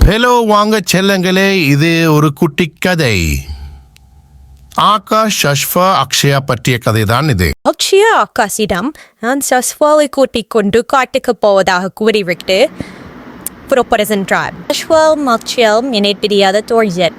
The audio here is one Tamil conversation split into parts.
ஹலோ வாங்க செல்லங்களே, இது ஒரு குட்டி கதை. ஆகாஷ், ஷஷ்வா, அக்ஷயா பற்றிய கதை தான் இது. அக்ஷயா ஆகாஷிடம் நான் சஷ்வாவை கூட்டிக் கொண்டு காட்டுக்கு போவதாக கூறிவிட்டு புறப்படுகின்றார். சஷ்வாவும் அக்ஷயாவும் இணை பிரியாத தோழியர்.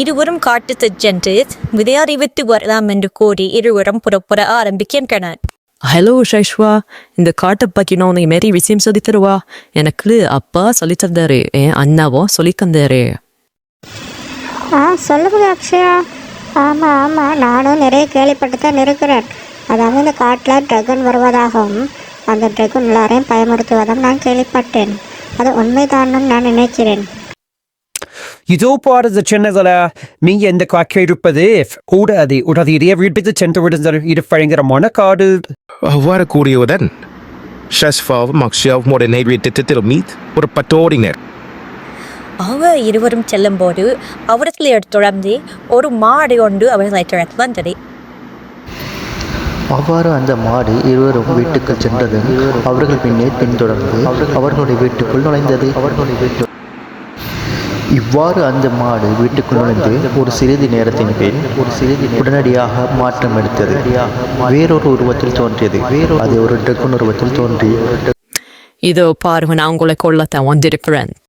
இருவரும் காட்டுக்கு சென்று விளையாடிவிட்டு வரலாம் என்று கூறி இருவரும் புறப்பட ஆரம்பிக்கின்றனர். ஹலோ ஷஷ்வா, இந்த காட்டை பற்றி நான் உனக்கு மாரி விஷயம் சொல்லி தருவா. எனக்கு அப்பா சொல்லி தந்தாரு, என் அண்ணாவும் சொல்லி தந்தாரு. சொல்லுங்க அக்ஷயா. ஆமாம், நானும் நிறைய கேள்விப்பட்டு தான் இருக்கிறேன். அதாவது இந்த காட்டில் ட்ரகன் வருவதாகவும் அந்த ட்ரகன் எல்லாரையும் பயமுறுத்துவதும் நான் கேள்விப்பட்டேன். அது உண்மைதான்னு நான் நினைக்கிறேன். இதோ பாரத சின்னதல நீங்க எந்த காக்கை இருப்பது கூடாது. உடனடியே வீட்டு சென்று விடுதல். இது பயங்கரமான காடு. அவ்வாறு கூறியவுடன் ஷஷ்வாவும் அக்ஷயாவும் உடனே வீட்டு திரும்பி ஒரு பட்டோடினர். அவர் இருவரும் செல்லும்போது அவர்களை தொடர்ந்து ஒரு மாடு ஒன்று அவர்களை தொடர்ந்து வந்தது. அவ்வாறு அந்த மாடு இருவரும் வீட்டுக்கு சென்றதும் அவர்கள் பின்னே பின்தொடர்ந்து அவர்களுடைய வீட்டுக்குள் நுழைந்தது. இவ்வாறு அந்த மாடு வீட்டுக்குள் நுழைந்து ஒரு சிறிது நேரத்தின் பின் உடனடியாக மாற்றம் எடுத்தது. வேறொரு உருவத்தில் தோன்றியது. அது ஒரு ட்ரகன் உருவத்தில் தோன்றி, இதோ பாருங்க, நான் உங்களை கொள்ளத்தான் வந்திருக்கிறேன்.